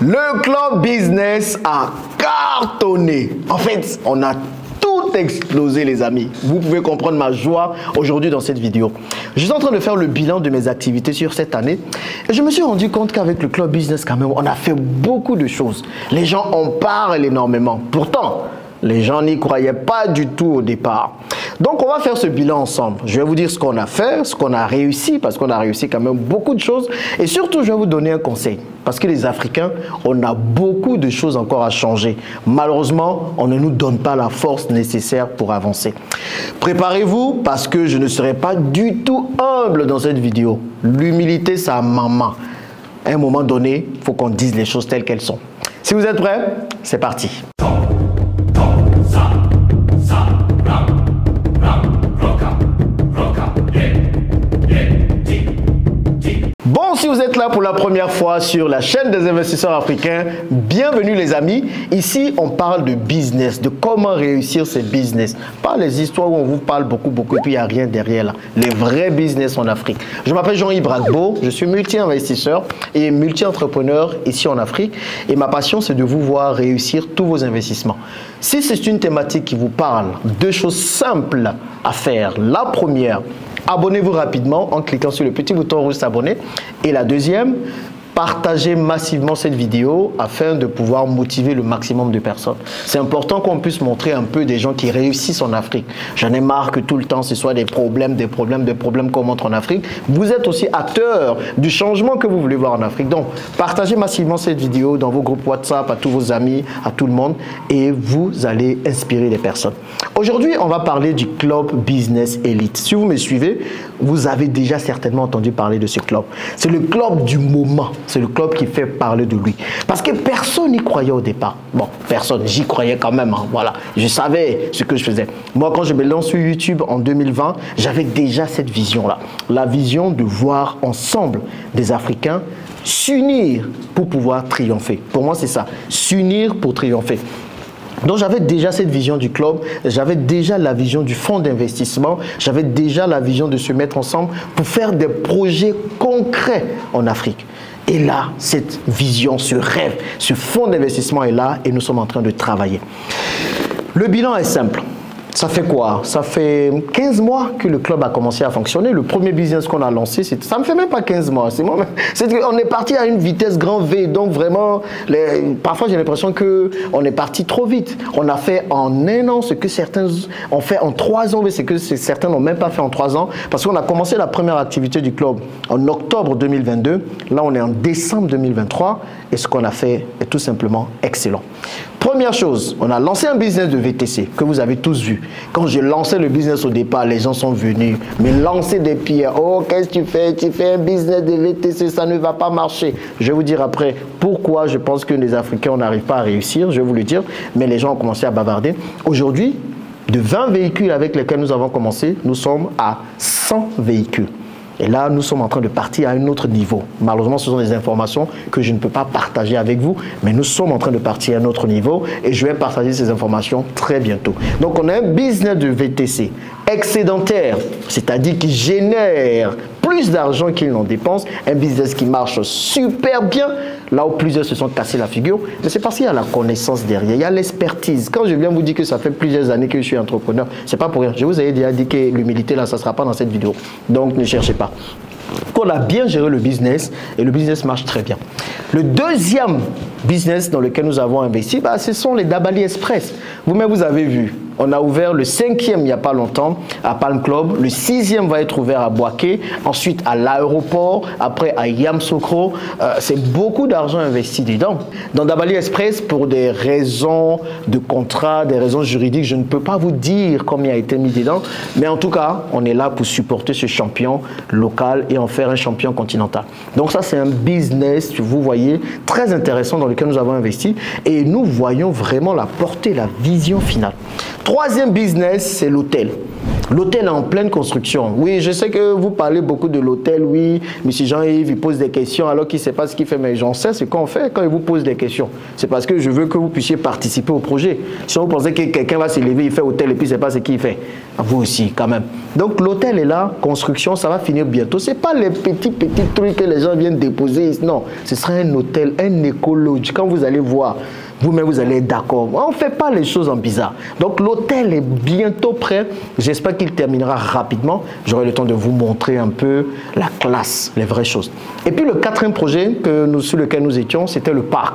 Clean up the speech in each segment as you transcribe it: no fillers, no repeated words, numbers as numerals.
Le club business a cartonné. En fait, on a tout explosé, les amis. Vous pouvez comprendre ma joie aujourd'hui dans cette vidéo. Je suis en train de faire le bilan de mes activités sur cette année et je me suis rendu compte qu'avec le club business, quand même, on a fait beaucoup de choses. Les gens en parlent énormément. Pourtant, les gens n'y croyaient pas du tout au départ. Donc, on va faire ce bilan ensemble. Je vais vous dire ce qu'on a fait, ce qu'on a réussi, parce qu'on a réussi quand même beaucoup de choses. Et surtout, je vais vous donner un conseil. Parce que les Africains, on a beaucoup de choses encore à changer. Malheureusement, on ne nous donne pas la force nécessaire pour avancer. Préparez-vous parce que je ne serai pas du tout humble dans cette vidéo. L'humilité, c'est à maman. À un moment donné, il faut qu'on dise les choses telles qu'elles sont. Si vous êtes prêts, c'est parti. Bon, si vous êtes là pour la première fois sur la chaîne des investisseurs africains, bienvenue les amis. Ici, on parle de business, de comment réussir ces business. Pas les histoires où on vous parle beaucoup, et puis il n'y a rien derrière là. Les vrais business en Afrique. Je m'appelle Jean-Yves Bragbo, je suis multi-investisseur et multi-entrepreneur ici en Afrique. Et ma passion, c'est de vous voir réussir tous vos investissements. Si c'est une thématique qui vous parle, deux choses simples à faire. La première, abonnez-vous rapidement en cliquant sur le petit bouton rouge s'abonner. Et la deuxième, partagez massivement cette vidéo afin de pouvoir motiver le maximum de personnes. C'est important qu'on puisse montrer un peu des gens qui réussissent en Afrique. J'en ai marre que tout le temps ce soit des problèmes qu'on montre en Afrique. Vous êtes aussi acteur du changement que vous voulez voir en Afrique. Donc, partagez massivement cette vidéo dans vos groupes WhatsApp, à tous vos amis, à tout le monde et vous allez inspirer les personnes. Aujourd'hui, on va parler du Club Business Elite. Si vous me suivez, vous avez déjà certainement entendu parler de ce club. C'est le club du moment. C'est le club qui fait parler de lui. Parce que personne n'y croyait au départ. Bon, personne, j'y croyais quand même. Hein, voilà, je savais ce que je faisais. Moi, quand je me lance sur YouTube en 2020, j'avais déjà cette vision-là. La vision de voir ensemble des Africains s'unir pour pouvoir triompher. Pour moi, c'est ça. S'unir pour triompher. Donc j'avais déjà cette vision du club, j'avais déjà la vision du fonds d'investissement, j'avais déjà la vision de se mettre ensemble pour faire des projets concrets en Afrique. Et là, cette vision, ce rêve, ce fonds d'investissement est là et nous sommes en train de travailler. Le bilan est simple. Ça fait quoi? Ça fait 15 mois que le club a commencé à fonctionner. Le premier business qu'on a lancé, ça ne me fait même pas 15 mois. On est parti à une vitesse grand V. Donc vraiment, parfois j'ai l'impression qu'on est parti trop vite. On a fait en un an ce que certains ont fait en 3 ans, mais ce que certains n'ont même pas fait en 3 ans. Parce qu'on a commencé la première activité du club en octobre 2022. Là, on est en décembre 2023. Et ce qu'on a fait est tout simplement excellent. Première chose, on a lancé un business de VTC que vous avez tous vu. Quand j'ai lancé le business au départ, les gens sont venus me lancer des pierres. Oh, qu'est-ce que tu fais? Tu fais un business de VTC, ça ne va pas marcher. Je vais vous dire après pourquoi je pense que les Africains, on n'arrive pas à réussir. Je vais vous le dire, mais les gens ont commencé à bavarder. Aujourd'hui, de 20 véhicules avec lesquels nous avons commencé, nous sommes à 100 véhicules. Et là, nous sommes en train de partir à un autre niveau. Malheureusement, ce sont des informations que je ne peux pas partager avec vous, mais nous sommes en train de partir à un autre niveau et je vais partager ces informations très bientôt. Donc, on a un business de VTC excédentaire, c'est-à-dire qui génère plus d'argent qu'il n'en dépense, un business qui marche super bien, là où plusieurs se sont cassés la figure, mais c'est parce qu'il y a la connaissance derrière, il y a l'expertise. Quand je viens vous dire que ça fait plusieurs années que je suis entrepreneur, c'est pas pour rien. Je vous avais déjà dit que l'humilité là, ça ne sera pas dans cette vidéo, donc ne cherchez pas. On a bien géré le business et le business marche très bien. Le deuxième business dans lequel nous avons investi, ce sont les Dabali Express. Vous-même, vous avez vu. On a ouvert le 5e il n'y a pas longtemps à Palm Club. Le 6e va être ouvert à Boaké. Ensuite à l'aéroport. Après à Yamoussoukro. C'est beaucoup d'argent investi dedans. Dans Dabali Express, pour des raisons de contrat, des raisons juridiques, je ne peux pas vous dire combien a été mis dedans. Mais en tout cas, on est là pour supporter ce champion local et en faire un champion continental. Donc ça, c'est un business, vous voyez, très intéressant dans lequel nous avons investi. Et nous voyons vraiment la portée, la vision finale. Troisième business, c'est l'hôtel. L'hôtel est en pleine construction. Oui, je sais que vous parlez beaucoup de l'hôtel. Oui, M. Jean-Yves, il pose des questions alors qu'il ne sait pas ce qu'il fait. Mais j'en sais ce qu'on fait quand il vous pose des questions. C'est parce que je veux que vous puissiez participer au projet. Si vous pensez que quelqu'un va se lever, il fait hôtel et puis il ne sait pas ce qu'il fait. Vous aussi, quand même. Donc, l'hôtel est là, construction, ça va finir bientôt. Ce n'est pas les petits trucs que les gens viennent déposer. Non, ce sera un hôtel, un écologe. Quand vous allez voir, vous-même, vous allez être d'accord. On ne fait pas les choses en bizarre. Donc, l'hôtel est bientôt prêt. J'espère qu'il terminera rapidement. J'aurai le temps de vous montrer un peu la classe, les vraies choses. Et puis, le quatrième projet sur lequel nous étions, c'était le parc.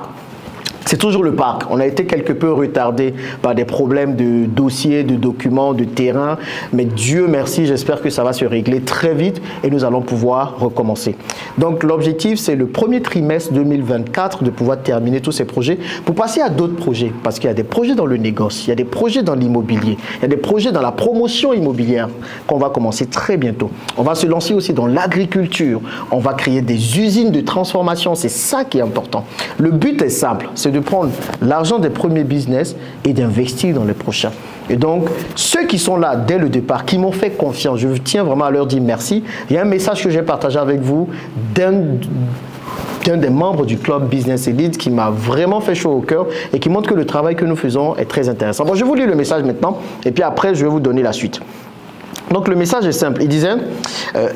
C'est toujours le parc. On a été quelque peu retardé par des problèmes de dossiers, de documents, de terrain. Mais Dieu merci, j'espère que ça va se régler très vite et nous allons pouvoir recommencer. Donc l'objectif, c'est le premier trimestre 2024 de pouvoir terminer tous ces projets pour passer à d'autres projets. Parce qu'il y a des projets dans le négoce, il y a des projets dans l'immobilier, il y a des projets dans la promotion immobilière qu'on va commencer très bientôt. On va se lancer aussi dans l'agriculture. On va créer des usines de transformation. C'est ça qui est important. Le but est simple, c'est de prendre l'argent des premiers business et d'investir dans les prochains. Et donc, ceux qui sont là dès le départ, qui m'ont fait confiance, je tiens vraiment à leur dire merci. Il y a un message que j'ai partagé avec vous d'un des membres du club Business Elite qui m'a vraiment fait chaud au cœur et qui montre que le travail que nous faisons est très intéressant. Bon, je vous lis le message maintenant et puis après, je vais vous donner la suite. Donc le message est simple, il disait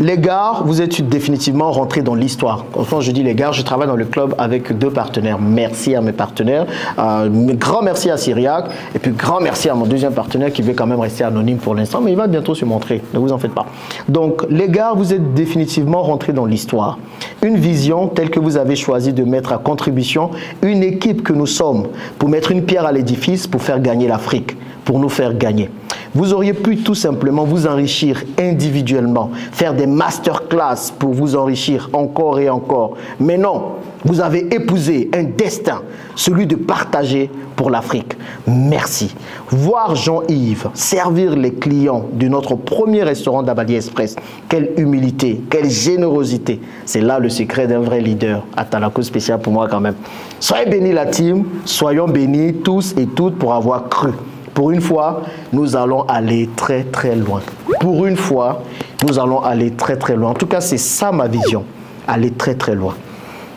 les gars, vous êtes définitivement rentrés dans l'histoire. Quand je dis les gars, je travaille dans le club avec 2 partenaires. Merci à mes partenaires, grand merci à Syriac et puis grand merci à mon deuxième partenaire qui veut quand même rester anonyme pour l'instant, mais il va bientôt se montrer, ne vous en faites pas. Donc les gars, vous êtes définitivement rentrés dans l'histoire. Une vision telle que vous avez choisi de mettre à contribution une équipe que nous sommes pour mettre une pierre à l'édifice pour faire gagner l'Afrique, pour nous faire gagner. Vous auriez pu tout simplement vous enrichir individuellement, faire des masterclass pour vous enrichir encore et encore. Mais non, vous avez épousé un destin, celui de partager pour l'Afrique. Merci. Voir Jean-Yves servir les clients de notre premier restaurant d'Abadi Express, quelle humilité, quelle générosité. C'est là le secret d'un vrai leader. Atalako spécial pour moi quand même. Soyez bénis la team, soyons bénis tous et toutes pour avoir cru. Pour une fois, nous allons aller très très loin. Pour une fois, nous allons aller très très loin. En tout cas, c'est ça ma vision. Aller très très loin.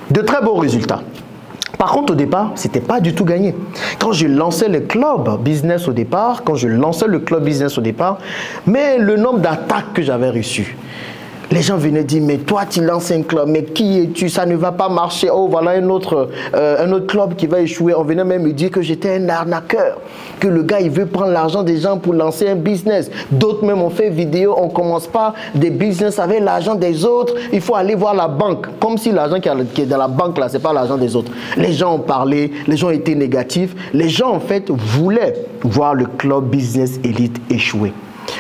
De très beaux résultats. Par contre, au départ, ce n'était pas du tout gagné. Quand je lançais le club business au départ, mais le nombre d'attaques que j'avais reçues, les gens venaient dire, mais toi tu lances un club, mais qui es-tu? Ça ne va pas marcher. Oh, voilà un autre club qui va échouer. On venait même me dire que j'étais un arnaqueur, que le gars il veut prendre l'argent des gens pour lancer un business. D'autres même ont fait vidéo, on ne commence pas des business avec l'argent des autres. Il faut aller voir la banque. Comme si l'argent qui est dans la banque là, ce n'est pas l'argent des autres. Les gens ont parlé, les gens étaient négatifs. Les gens en fait voulaient voir le club Business Elite échouer.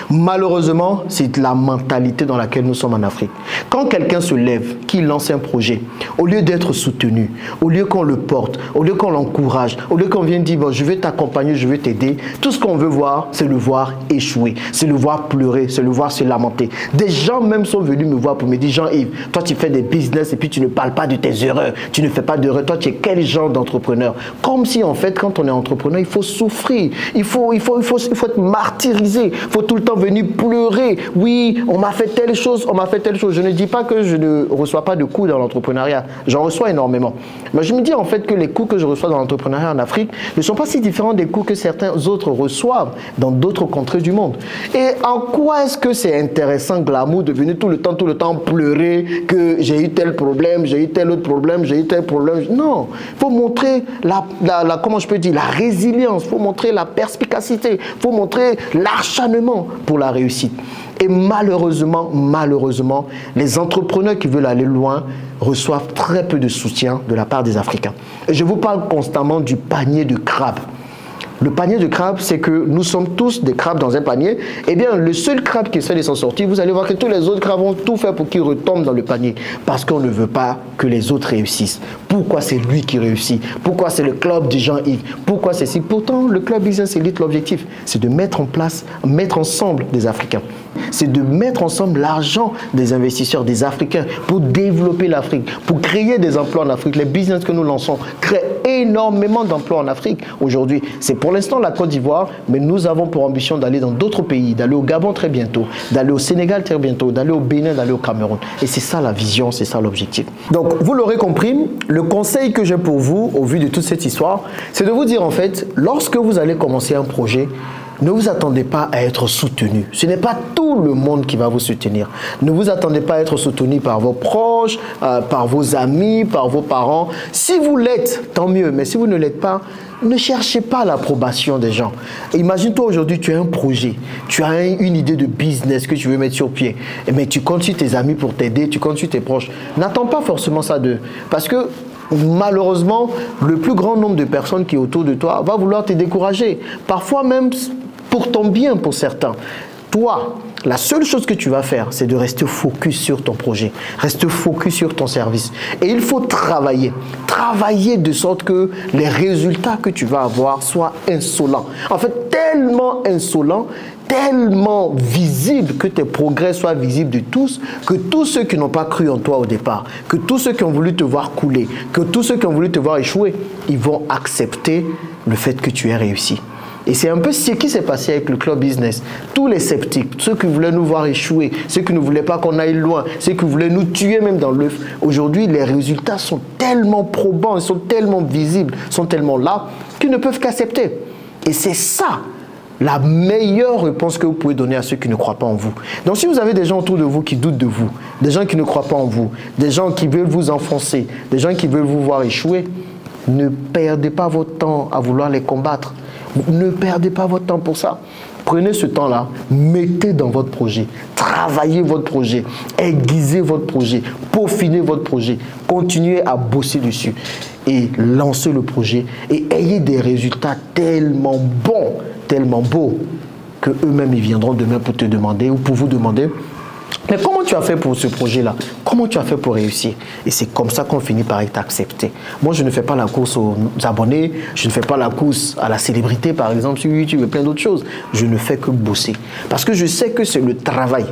Malheureusement, c'est la mentalité dans laquelle nous sommes en Afrique. Quand quelqu'un se lève, qu'il lance un projet, au lieu d'être soutenu, au lieu qu'on le porte, au lieu qu'on l'encourage, au lieu qu'on vienne dire bon, je vais t'accompagner, je vais t'aider, tout ce qu'on veut voir, c'est le voir échouer, c'est le voir pleurer, c'est le voir se lamenter. Des gens même sont venus me voir pour me dire Jean-Yves, toi tu fais des business et puis tu ne parles pas de tes erreurs, tu ne fais pas d'erreurs, toi tu es quel genre d'entrepreneur? Comme si en fait quand on est entrepreneur, il faut souffrir, il faut être martyrisé, il faut tout le temps venir pleurer. Oui, on m'a fait telle chose, on m'a fait telle chose. Je ne dis pas que je ne reçois pas de coups dans l'entrepreneuriat. J'en reçois énormément. Mais je me dis en fait que les coups que je reçois dans l'entrepreneuriat en Afrique ne sont pas si différents des coups que certains autres reçoivent dans d'autres contrées du monde. Et en quoi est-ce que c'est intéressant, glamour, de venir tout le temps pleurer que j'ai eu tel problème, j'ai eu tel autre problème, j'ai eu tel problème. Non, il faut montrer comment je peux dire, la résilience, il faut montrer la perspicacité, il faut montrer l'acharnement pour la réussite. Et malheureusement, les entrepreneurs qui veulent aller loin reçoivent très peu de soutien de la part des Africains. Et je vous parle constamment du panier de crabes. Le panier de crabes, c'est que nous sommes tous des crabes dans un panier. Eh bien, le seul crabe qui essaie de s'en sortir, vous allez voir que tous les autres crabes vont tout faire pour qu'il retombe dans le panier. Parce qu'on ne veut pas que les autres réussissent. Pourquoi c'est lui qui réussit? Pourquoi c'est le club de Jean-Yves? Pourquoi c'est si? Pourtant, le club Business Elite, l'objectif, c'est de mettre ensemble des Africains. C'est de mettre ensemble l'argent des investisseurs, des Africains, pour développer l'Afrique, pour créer des emplois en Afrique. Les business que nous lançons créent énormément d'emplois en Afrique aujourd'hui. C'est Pour l'instant, la Côte d'Ivoire, mais nous avons pour ambition d'aller dans d'autres pays, d'aller au Gabon très bientôt, d'aller au Sénégal très bientôt, d'aller au Bénin, d'aller au Cameroun. Et c'est ça la vision, c'est ça l'objectif. Donc, vous l'aurez compris, le conseil que j'ai pour vous, au vu de toute cette histoire, c'est de vous dire en fait, lorsque vous allez commencer un projet, ne vous attendez pas à être soutenu. Ce n'est pas tout le monde qui va vous soutenir. Ne vous attendez pas à être soutenu par vos proches, par vos amis, par vos parents. Si vous l'êtes, tant mieux. Mais si vous ne l'êtes pas, ne cherchez pas l'approbation des gens. Imagine-toi aujourd'hui, tu as un projet, tu as une idée de business que tu veux mettre sur pied. Mais tu comptes sur tes amis pour t'aider, tu comptes sur tes proches. N'attends pas forcément ça d'eux. Parce que malheureusement, le plus grand nombre de personnes qui est autour de toi va vouloir te décourager. Parfois même pour ton bien pour certains. Toi, la seule chose que tu vas faire, c'est de rester focus sur ton projet. Reste focus sur ton service. Et il faut travailler. Travailler de sorte que les résultats que tu vas avoir soient insolents. En fait, tellement insolents, tellement visibles, que tes progrès soient visibles de tous, que tous ceux qui n'ont pas cru en toi au départ, que tous ceux qui ont voulu te voir couler, que tous ceux qui ont voulu te voir échouer, ils vont accepter le fait que tu aies réussi. Et c'est un peu ce qui s'est passé avec le club business. Tous les sceptiques, ceux qui voulaient nous voir échouer, ceux qui ne voulaient pas qu'on aille loin, ceux qui voulaient nous tuer même dans l'œuf. Aujourd'hui, les résultats sont tellement probants, ils sont tellement visibles, sont tellement là, qu'ils ne peuvent qu'accepter. Et c'est ça la meilleure réponse que vous pouvez donner à ceux qui ne croient pas en vous. Donc si vous avez des gens autour de vous qui doutent de vous, des gens qui ne croient pas en vous, des gens qui veulent vous enfoncer, des gens qui veulent vous voir échouer, ne perdez pas votre temps à vouloir les combattre. Ne perdez pas votre temps pour ça. Prenez ce temps-là, mettez dans votre projet, travaillez votre projet, aiguisez votre projet, peaufinez votre projet, continuez à bosser dessus et lancez le projet et ayez des résultats tellement bons, tellement beaux que eux-mêmes ils viendront demain pour te demander ou pour vous demander: mais comment tu as fait pour ce projet-là? Comment tu as fait pour réussir? Et c'est comme ça qu'on finit par être accepté. Moi, je ne fais pas la course aux abonnés, je ne fais pas la course à la célébrité, par exemple, sur YouTube et plein d'autres choses. Je ne fais que bosser. Parce que je sais que c'est le travail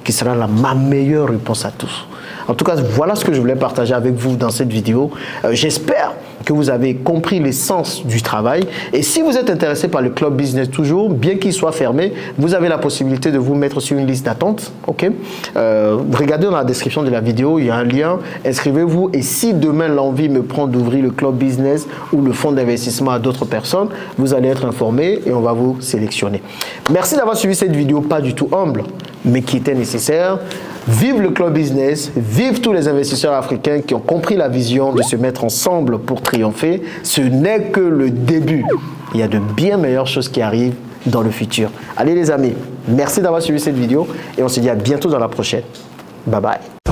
qui sera ma meilleure réponse à tous. En tout cas, voilà ce que je voulais partager avec vous dans cette vidéo. J'espère que vous avez compris l'essence du travail. Et si vous êtes intéressé par le club business toujours, bien qu'il soit fermé, vous avez la possibilité de vous mettre sur une liste d'attente. Ok, regardez dans la description de la vidéo, il y a un lien. Inscrivez-vous. Et si demain l'envie me prend d'ouvrir le club business ou le fonds d'investissement à d'autres personnes, vous allez être informé et on va vous sélectionner. Merci d'avoir suivi cette vidéo, pas du tout humble, mais qui était nécessaire. Vive le club business, vive tous les investisseurs africains qui ont compris la vision de se mettre ensemble pour triompher. Ce n'est que le début. Il y a de bien meilleures choses qui arrivent dans le futur. Allez les amis, merci d'avoir suivi cette vidéo et on se dit à bientôt dans la prochaine. Bye bye.